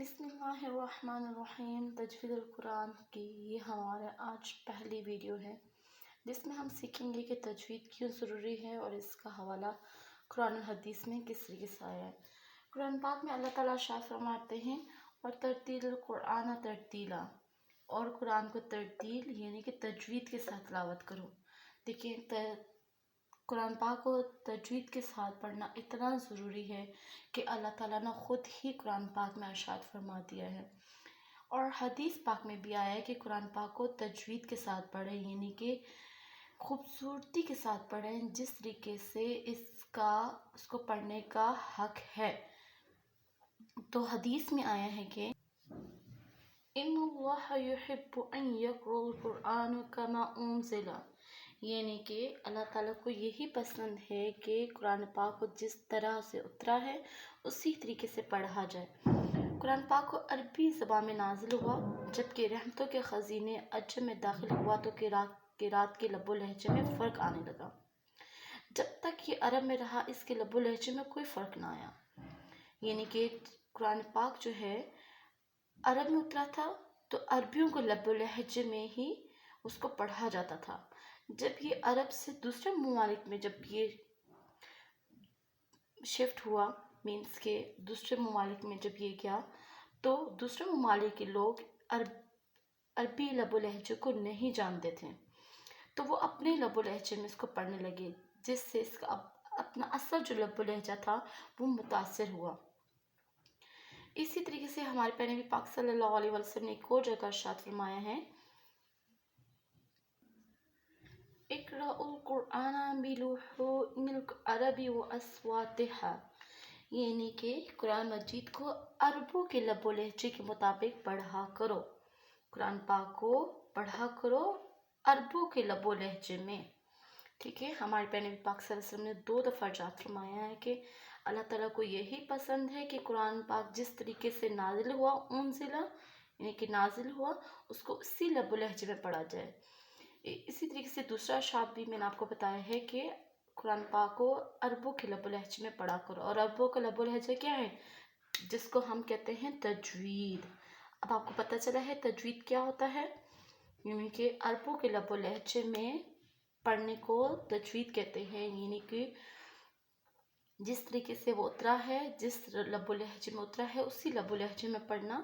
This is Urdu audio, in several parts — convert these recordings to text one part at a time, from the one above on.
بسم اللہ الرحمن الرحیم۔ تجوید القرآن کی یہ ہمارا آج پہلی ویڈیو ہے جس میں ہم سیکھیں گے کہ تجوید کیوں ضروری ہے اور اس کا حوالہ قرآن و حدیث میں کس طریقے سے آیا ہے۔ قرآن پاک میں اللہ تعالیٰ ارشاد فرماتے ہیں اور ترتیل القرآن ترتیلا، اور قرآن کو ترتیل یعنی کہ تجوید کے ساتھ تلاوت کرو۔ دیکھیں قرآن پاک کو تجوید کے ساتھ پڑھنا اتنا ضروری ہے کہ اللہ تعالیٰ نے خود ہی قرآن پاک میں ارشاد فرما دیا ہے، اور حدیث پاک میں بھی آیا ہے کہ قرآن پاک کو تجوید کے ساتھ پڑھیں، یعنی کہ خوبصورتی کے ساتھ پڑھیں جس طریقے سے اس کو پڑھنے کا حق ہے۔ تو حدیث میں آیا ہے کہ ان اللہ یحب ان یقرأ القرآن کما انزل، یعنی کہ اللہ تعالیٰ کو یہی پسند ہے کہ قرآن پاک کو جس طرح سے اترا ہے اسی طریقے سے پڑھا جائے۔ قرآن پاک کو عربی زبان میں نازل ہوا، جبکہ رحمتوں کے خزینے عجم میں داخل ہوا تو قرات کے لب و لہجے میں فرق آنے لگا۔ جب تک یہ عرب میں رہا اس کے لب و لہجے میں کوئی فرق نہ آیا، یعنی کہ قرآن پاک جو ہے عرب میں اترا تھا تو عربیوں کو لب و لہجے میں ہی اس کو پڑھا جاتا تھا۔ جب یہ عرب سے دوسرے ممالک میں جب یہ شفٹ ہوا، مینس کہ دوسرے ممالک میں جب یہ گیا تو دوسرے ممالک کے لوگ عربی لب و لہجے کو نہیں جانتے تھے، تو وہ اپنے لب و لہجے میں اس کو پڑھنے لگے، جس سے اس کا اپنا اصل جو لب و لہجہ تھا وہ متاثر ہوا۔ اسی طریقے سے ہمارے پیارے نبی پاک صلی اللہ علیہ وسلم نے ایک اور جگہ ارشاد فرمایا ہے اقرأوا القرآن بلحون العرب واصواتها، یعنی کہ قرآن مجید کو عربوں کے لب و لہجے کے مطابق پڑھا کرو، قرآن پاک کو پڑھا کرو عربوں کے لب و لہجے میں۔ ٹھیک ہے، ہمارے پیارے نبی پاک صلی اللہ علیہ وسلم نے 2 دفعہ ارشاد فرمایا ہے کہ اللہ تعالیٰ کو یہی پسند ہے کہ قرآن پاک جس طریقے سے نازل ہوا انزلہ یعنی کہ نازل ہوا اس کو اسی لب و لہجے میں پڑھا جائے۔ اسی طریقے سے دوسرا ارشاد بھی میں نے آپ کو بتایا ہے کہ قرآن پاک کو عربوں کے لب و لہجے میں پڑھا کرو، اور عربوں کا لب و لہجہ کیا ہے جس کو ہم کہتے ہیں تجوید۔ اب آپ کو پتہ چلا ہے تجوید کیا ہوتا ہے، یعنی کہ عربوں کے لب و لہجے میں پڑھنے کو تجوید کہتے ہیں، یعنی کہ جس طریقے سے وہ اترا ہے، جس لب و لہجے میں اترا ہے اسی لب و لہجے میں پڑھنا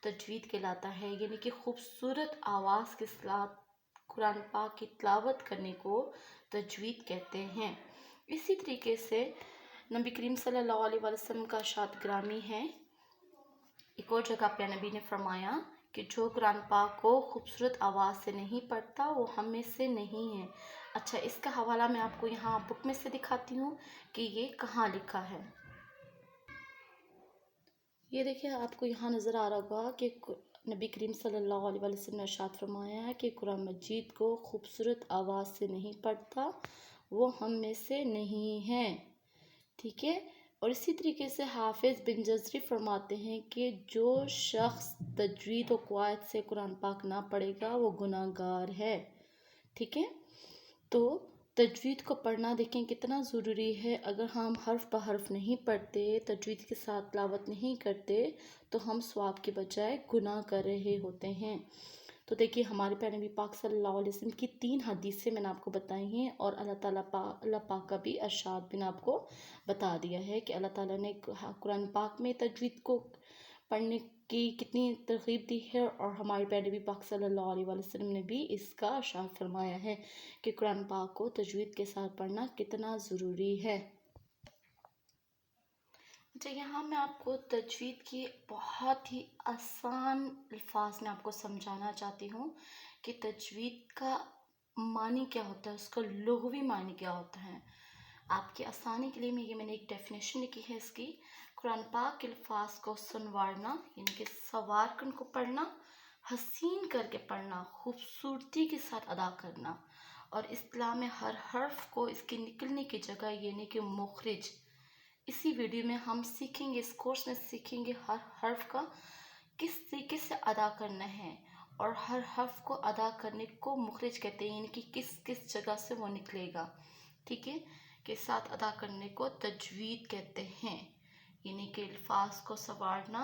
تجوید کہلاتا ہے، یعنی کہ خوبصورت آواز کے ساتھ قرآن پاک کی تلاوت کرنے کو تجوید کہتے ہیں۔ اسی طریقے سے نبی کریم صلی اللہ علیہ وسلم کا ارشاد گرامی ہے، ایک اور جگہ پہ نبی نے فرمایا کہ جو قرآن پاک کو خوبصورت آواز سے نہیں پڑھتا وہ ہم میں سے نہیں ہے۔ اچھا، اس کا حوالہ میں آپ کو یہاں بک میں سے دکھاتی ہوں کہ یہ کہاں لکھا ہے۔ یہ دیکھیں، آپ کو یہاں نظر آ رہا ہوگا کہ نبی کریم صلی اللہ علیہ وسلم نے ارشاد فرمایا ہے کہ قرآن مجید کو خوبصورت آواز سے نہیں پڑھتا وہ ہم میں سے نہیں ہے۔ ٹھیک ہے، اور اسی طریقے سے حافظ بن جزری فرماتے ہیں کہ جو شخص تجوید و قواعد سے قرآن پاک نہ پڑھے گا وہ گناہ گار ہے۔ ٹھیک ہے، تو تجوید کو پڑھنا دیکھیں کتنا ضروری ہے۔ اگر ہم حرف بہ حرف نہیں پڑھتے، تجوید کے ساتھ تلاوت نہیں کرتے تو ہم ثواب کے بجائے گناہ کر رہے ہوتے ہیں۔ تو دیکھیے ہمارے پیارے نبی پاک صلی اللہ علیہ وسلم کی 3 حدیثیں میں نے آپ کو بتائی ہیں، اور اللہ پاک کا بھی ارشاد بھی نے آپ کو بتا دیا ہے کہ اللہ تعالیٰ نے قرآن پاک میں تجوید کو پڑھنے کی کتنی ترغیب دی ہے، اور ہمارے پیارے نبی پاک صلی اللہ علیہ وسلم نے بھی اس کا ارشاد فرمایا ہے کہ قرآن پاک کو تجوید کے ساتھ پڑھنا کتنا ضروری ہے۔ اچھا، یہاں میں آپ کو تجوید کی بہت ہی آسان الفاظ میں آپ کو سمجھانا چاہتی ہوں کہ تجوید کا معنی کیا ہوتا ہے، اس کا لغوی معنی کیا ہوتا ہے۔ آپ کی آسانی کے لیے میں نے ایک ڈیفینیشن لکھی ہے اس کی۔ قرآن پاک کے الفاظ کو سنوارنا یعنی کہ سوار کر کو پڑھنا، حسین کر کے پڑھنا، خوبصورتی کے ساتھ ادا کرنا، اور اصطلاح میں ہر حرف کو اس کے نکلنے کی جگہ یعنی کہ مخرج۔ اسی ویڈیو میں ہم سیکھیں گے، اس کورس میں سیکھیں گے ہر حرف کا کس طریقے سے ادا کرنا ہے، اور ہر حرف کو ادا کرنے کو مخرج کہتے ہیں، یعنی کہ کس کس جگہ سے وہ نکلے گا۔ ٹھیک ہے، کے ساتھ ادا کرنے کو تجوید کہتے ہیں، یعنی کہ الفاظ کو سنوارنا